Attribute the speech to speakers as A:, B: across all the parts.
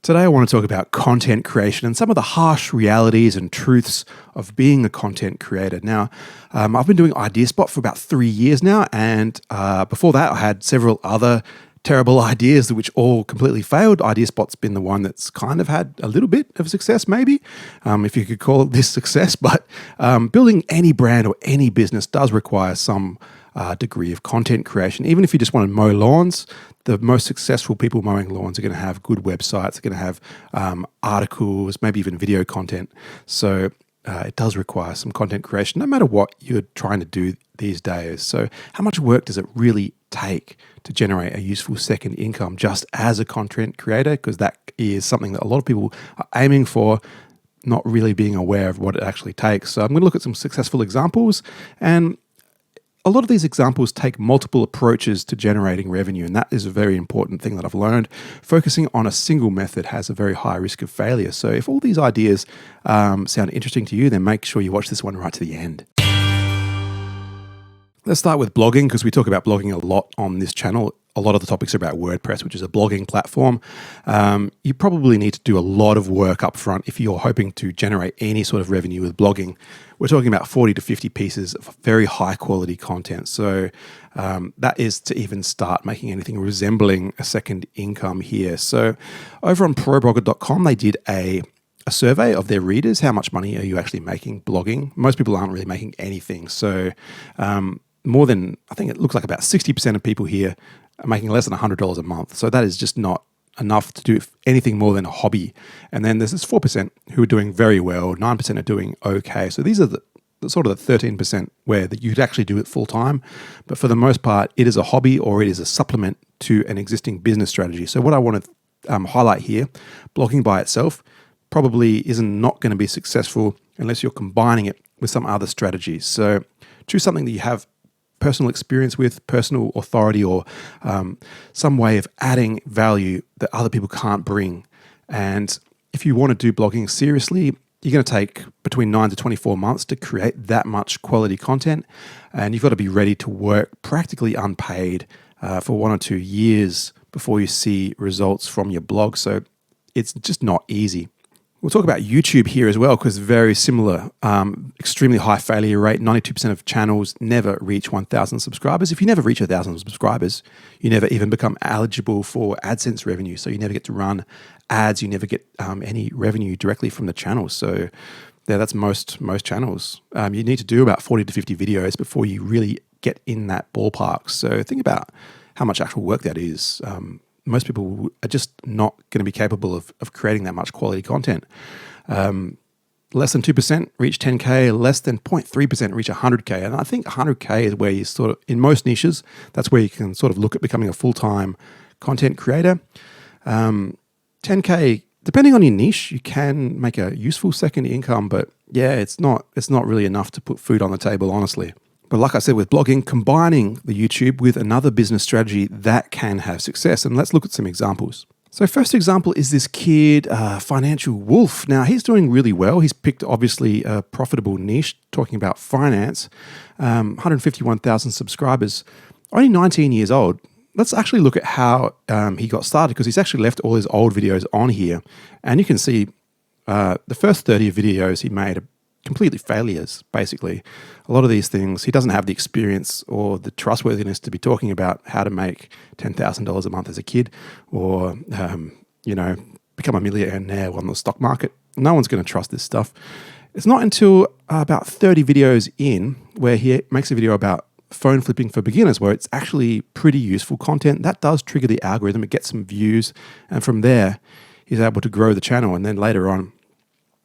A: Today I want to talk about content creation and some of the harsh realities and truths of being a content creator. Now, I've been doing IdeaSpot for about 3 years now, and before that I had several other terrible ideas which all completely failed. IdeaSpot's been the one that's kind of had a little bit of success, maybe, if you could call it this success. But building any brand or any business does require some degree of content creation. Even if you just want to mow lawns, the most successful people mowing lawns are going to have good websites, they're going to have articles, maybe even video content. So it does require some content creation, no matter what you're trying to do these days. So how much work does it really take to generate a useful second income just as a content creator? Because that is something that a lot of people are aiming for, not really being aware of what it actually takes. So I'm going to look at some successful examples, and a lot of these examples take multiple approaches to generating revenue, and that is a very important thing that I've learned. Focusing on a single method has a very high risk of failure. So if all these ideas sound interesting to you, then make sure you watch this one right to the end. Let's start with blogging, because we talk about blogging a lot on this channel. A lot of the topics are about WordPress, which is a blogging platform. You probably need to do a lot of work up front if you're hoping to generate any sort of revenue with blogging. We're talking about 40 to 50 pieces of very high quality content. So that is to even start making anything resembling a second income here. So over on ProBlogger.com, they did a survey of their readers. How much money are you actually making blogging? Most people aren't really making anything. So more than, I think it looks like about 60% of people here are making less than $100 a month. So that is just not enough to do anything more than a hobby. And then there's this 4% who are doing very well, 9% are doing okay. So these are the sort of the 13% where you'd actually do it full time. But for the most part, it is a hobby or it is a supplement to an existing business strategy. So what I want to highlight here, blogging by itself probably not going to be successful unless you're combining it with some other strategies. So choose something that you have personal experience with, personal authority, or some way of adding value that other people can't bring. And if you want to do blogging seriously, you're going to take between 9 to 24 months to create that much quality content. And you've got to be ready to work practically unpaid for 1 or 2 years before you see results from your blog. So it's just not easy. We'll talk about YouTube here as well, because very similar, extremely high failure rate. 92% of channels never reach 1,000 subscribers. If you never reach 1,000 subscribers, you never even become eligible for AdSense revenue. So you never get to run ads. You never get any revenue directly from the channel. So that's most channels. You need to do about 40 to 50 videos before you really get in that ballpark. So think about how much actual work that is. Most people are just not going to be capable of creating that much quality content. Less than 2% reach 10K, less than 0.3% reach 100K. And I think 100K is where you sort of, in most niches, that's where you can sort of look at becoming a full-time content creator. 10K, depending on your niche, you can make a useful second income, but yeah, it's not really enough to put food on the table, honestly. But like I said, with blogging, combining the YouTube with another business strategy, that can have success. And let's look at some examples. So first example is this kid, Financial Wolf. Now, he's doing really well. He's picked, obviously, a profitable niche, talking about finance, 151,000 subscribers, only 19 years old. Let's actually look at how he got started, because he's actually left all his old videos on here. And you can see the first 30 videos he made are completely failures, basically. A lot of these things, he doesn't have the experience or the trustworthiness to be talking about how to make $10,000 a month as a kid, or, become a millionaire on the stock market. No one's going to trust this stuff. It's not until about 30 videos in where he makes a video about phone flipping for beginners, where it's actually pretty useful content. That does trigger the algorithm. It gets some views. And from there, he's able to grow the channel. And then later on,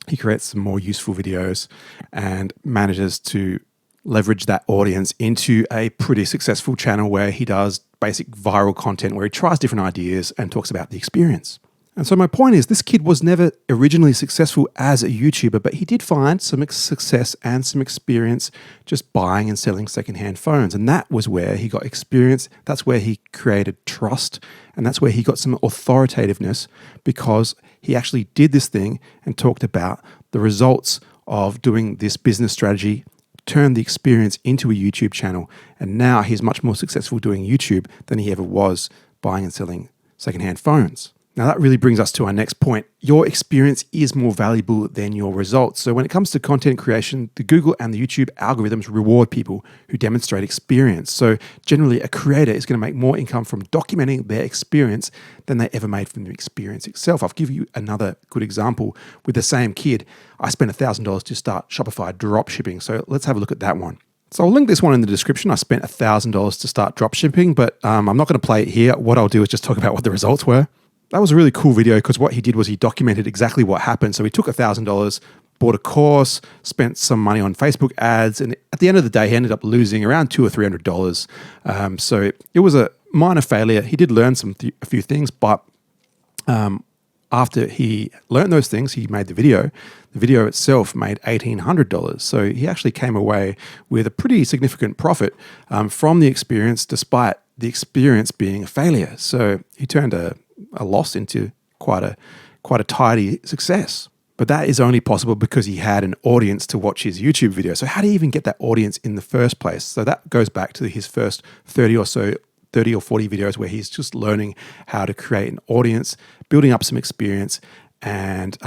A: he creates some more useful videos and manages to leverage that audience into a pretty successful channel where he does basic viral content, where he tries different ideas and talks about the experience. And so my point is, this kid was never originally successful as a YouTuber, but he did find some success and some experience just buying and selling secondhand phones. And that was where he got experience. That's where he created trust. And that's where he got some authoritativeness, because he actually did this thing and talked about the results of doing this business strategy, turned the experience into a YouTube channel. And now he's much more successful doing YouTube than he ever was buying and selling secondhand phones. Now, that really brings us to our next point. Your experience is more valuable than your results. So when it comes to content creation, the Google and the YouTube algorithms reward people who demonstrate experience. So generally, a creator is going to make more income from documenting their experience than they ever made from the experience itself. I'll give you another good example. With the same kid, I spent $1,000 to start Shopify dropshipping. So let's have a look at that one. So I'll link this one in the description. I spent $1,000 to start dropshipping, but I'm not going to play it here. What I'll do is just talk about what the results were. That was a really cool video because what he did was he documented exactly what happened. So he took $1,000, bought a course, spent some money on Facebook ads, and at the end of the day, he ended up losing around $200 or $300. So it was a minor failure. He did learn a few things, but after he learned those things, he made the video. The video itself made $1,800. So he actually came away with a pretty significant profit from the experience, despite the experience being a failure. So he turned a loss into quite a tidy success. But that is only possible because he had an audience to watch his YouTube video. So how do you even get that audience in the first place? So that goes back to his first 30 or 40 videos where he's just learning how to create an audience, building up some experience, and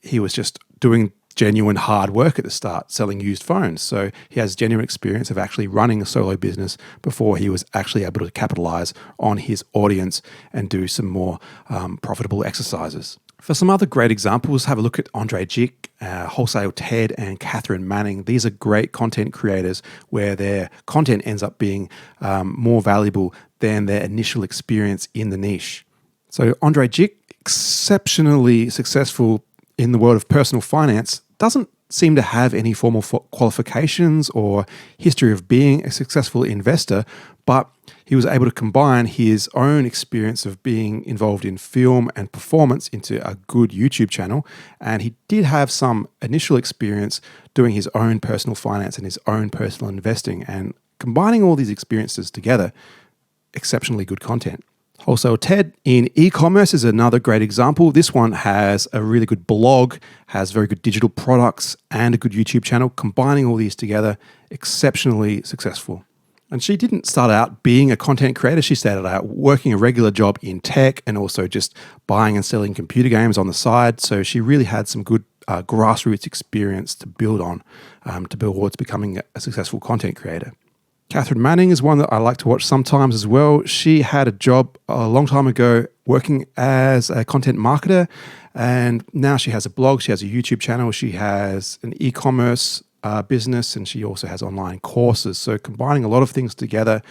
A: he was just doing genuine hard work at the start, selling used phones. So he has genuine experience of actually running a solo business before he was actually able to capitalize on his audience and do some more profitable exercises. For some other great examples, have a look at Andre Jick, Wholesale Ted, and Catherine Manning. These are great content creators where their content ends up being more valuable than their initial experience in the niche. So Andre Jick, exceptionally successful in the world of personal finance, doesn't seem to have any formal qualifications or history of being a successful investor, but he was able to combine his own experience of being involved in film and performance into a good YouTube channel. And he did have some initial experience doing his own personal finance and his own personal investing. And combining all these experiences together, exceptionally good content. Wholesale Ted in e-commerce is another great example. This one has a really good blog, has very good digital products, and a good YouTube channel. Combining all these together, exceptionally successful. And she didn't start out being a content creator. She started out working a regular job in tech and also just buying and selling computer games on the side. So she really had some good grassroots experience to build on to build towards becoming a successful content creator. Catherine Manning is one that I like to watch sometimes as well. She had a job a long time ago working as a content marketer, and now she has a blog, she has a YouTube channel, she has an e-commerce business, and she also has online courses. So combining a lot of things together,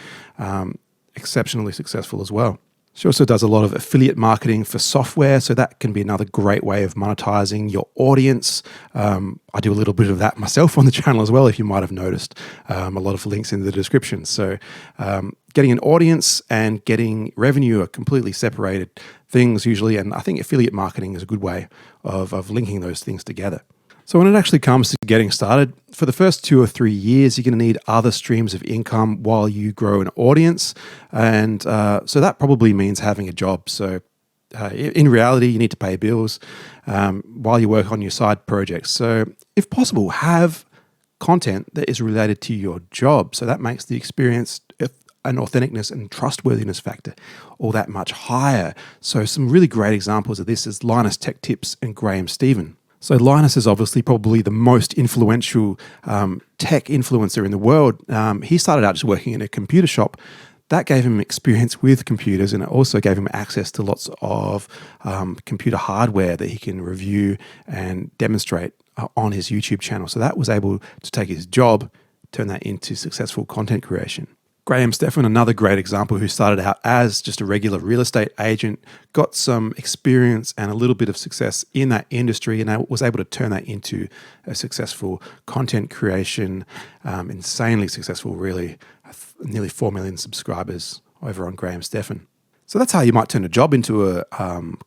A: exceptionally successful as well. She also does a lot of affiliate marketing for software, so that can be another great way of monetizing your audience. I do a little bit of that myself on the channel as well, if you might have noticed. A lot of links in the description. So getting an audience and getting revenue are completely separated things usually, and I think affiliate marketing is a good way of linking those things together. So when it actually comes to getting started, for the first 2 or 3 years, you're going to need other streams of income while you grow an audience. And so that probably means having a job. So in reality, you need to pay bills while you work on your side projects. So if possible, have content that is related to your job. So that makes the experience an authenticness and trustworthiness factor all that much higher. So some really great examples of this is Linus Tech Tips and Graham Stephan. So Linus is obviously probably the most influential tech influencer in the world. He started out just working in a computer shop. That gave him experience with computers, and it also gave him access to lots of computer hardware that he can review and demonstrate on his YouTube channel. So that was able to take his job, turn that into successful content creation. Graham Stephan, another great example, who started out as just a regular real estate agent, got some experience and a little bit of success in that industry, and was able to turn that into a successful content creation, insanely successful, really, nearly 4 million subscribers over on Graham Stephan. So that's how you might turn a job into a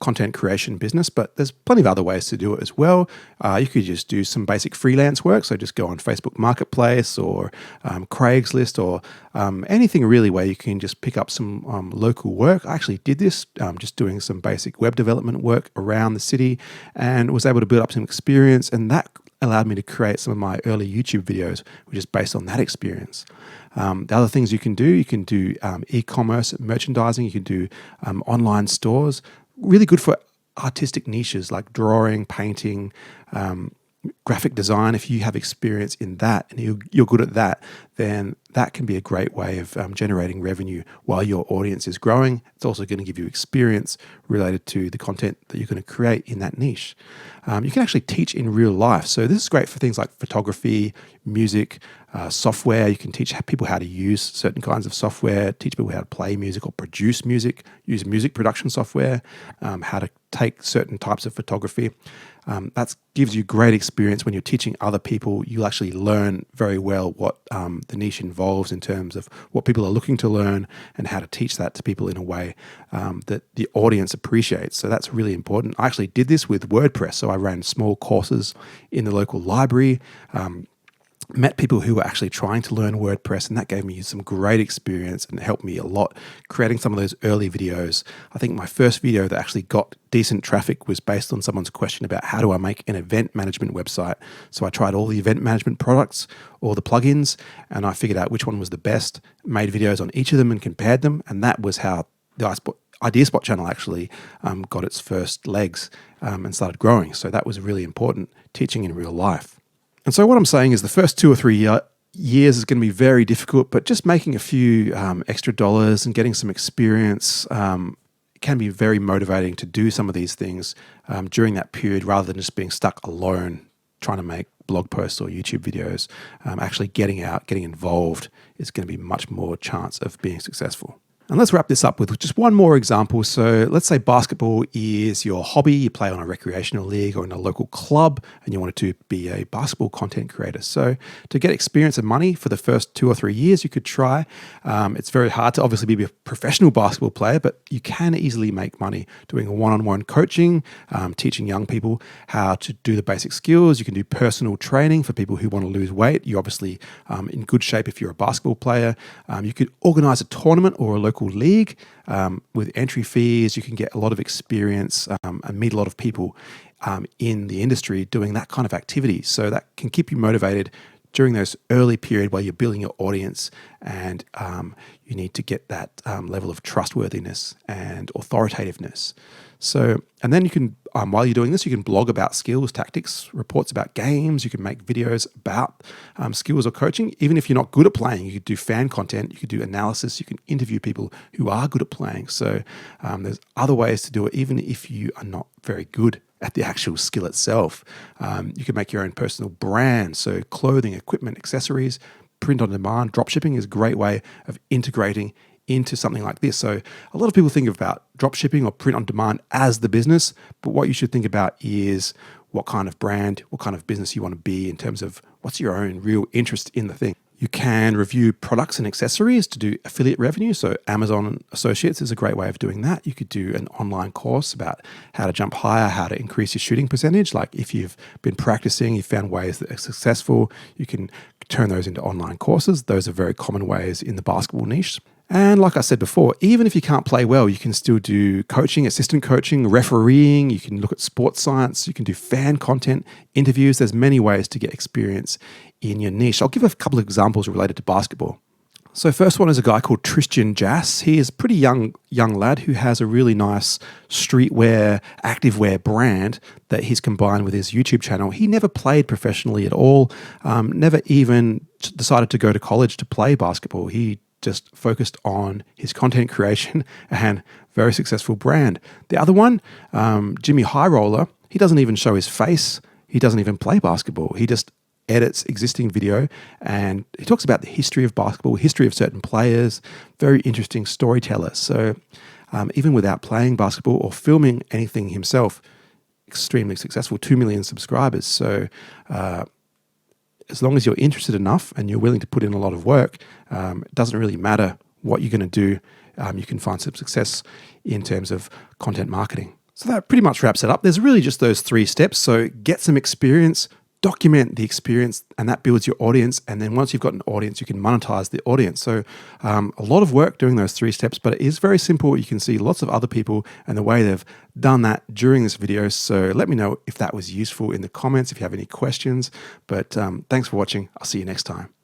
A: content creation business, but there's plenty of other ways to do it as well. You could just do some basic freelance work, so just go on Facebook Marketplace or Craigslist or anything really where you can just pick up some local work. I actually did this, just doing some basic web development work around the city, and was able to build up some experience, and that allowed me to create some of my early YouTube videos, which is based on that experience. The other things you can do e-commerce, merchandising, you can do online stores. really good for artistic niches like drawing, painting, graphic design. If you have experience in that and you're good at that, then that can be a great way of generating revenue while your audience is growing. It's also going to give you experience related to the content that you're going to create in that niche. You can actually teach in real life. So this is great for things like photography, music, software. You can teach people how to use certain kinds of software, teach people how to play music or produce music, use music production software, how to take certain types of photography. That gives you great experience when you're teaching other people. You'll actually learn very well what the niche involves in terms of what people are looking to learn and how to teach that to people in a way that the audience appreciates. So that's really important. I actually did this with WordPress. So I ran small courses in the local library, met people who were actually trying to learn WordPress, and that gave me some great experience and helped me a lot creating some of those early videos. I think my first video that actually got decent traffic was based on someone's question about how do I make an event management website. So I tried all the event management products, all the plugins, and I figured out which one was the best, made videos on each of them and compared them, and that was how the IdeaSpot channel actually got its first legs and started growing. So that was really important, teaching in real life. And so what I'm saying is the first 2 or 3 years is going to be very difficult, but just making a few extra dollars and getting some experience can be very motivating to do some of these things during that period rather than just being stuck alone trying to make blog posts or YouTube videos. Actually getting out, getting involved is going to be much more chance of being successful. And let's wrap this up with just one more example. So let's say basketball is your hobby. You play on a recreational league or in a local club and you wanted to be a basketball content creator. So to get experience and money for the first 2 or 3 years, you could try. It's very hard to obviously be a professional basketball player, but you can easily make money doing a one-on-one coaching, teaching young people how to do the basic skills. You can do personal training for people who want to lose weight. You're obviously in good shape if you're a basketball player. You could organize a tournament or a local league with entry fees. You can get a lot of experience and meet a lot of people in the industry doing that kind of activity. So that can keep you motivated during those early period while you're building your audience, and you need to get that level of trustworthiness and authoritativeness. So, and then you can, while you're doing this, you can blog about skills, tactics, reports about games. You can make videos about skills or coaching. Even if you're not good at playing, you could do fan content, you could do analysis, you can interview people who are good at playing. So there's other ways to do it, even if you are not very good at the actual skill itself. You can make your own personal brand. So clothing, equipment, accessories, print on demand, drop shipping is a great way of integrating into something like this. So a lot of people think about drop shipping or print on demand as the business, but what you should think about is what kind of brand, what kind of business you want to be in terms of what's your own real interest in the thing. You can review products and accessories to do affiliate revenue. So Amazon Associates is a great way of doing that. You could do an online course about how to jump higher, how to increase your shooting percentage. Like if you've been practicing, you've found ways that are successful, you can turn those into online courses. Those are very common ways in the basketball niche. And like I said before, even if you can't play well, you can still do coaching, assistant coaching, refereeing. You can look at sports science. You can do fan content, interviews. There's many ways to get experience in your niche. I'll give a couple of examples related to basketball. So first one is a guy called Tristan Jass. He is a pretty young lad who has a really nice streetwear, activewear brand that he's combined with his YouTube channel. He never played professionally at all, never even decided to go to college to play basketball. He just focused on his content creation and very successful brand. The other one, Jimmy High Roller, he doesn't even show his face. He doesn't even play basketball. He just edits existing video and he talks about the history of basketball, history of certain players, very interesting storyteller. So even without playing basketball or filming anything himself, extremely successful, 2 million subscribers. So as long as you're interested enough and you're willing to put in a lot of work, it doesn't really matter what you're going to do. You can find some success in terms of content marketing. So that pretty much wraps it up. There's really just those 3 steps. So get some experience, document the experience, and that builds your audience. And then once you've got an audience, you can monetize the audience. So a lot of work doing those 3 steps, but it is very simple. You can see lots of other people and the way they've done that during this video. So let me know if that was useful in the comments, if you have any questions. But thanks for watching. I'll see you next time.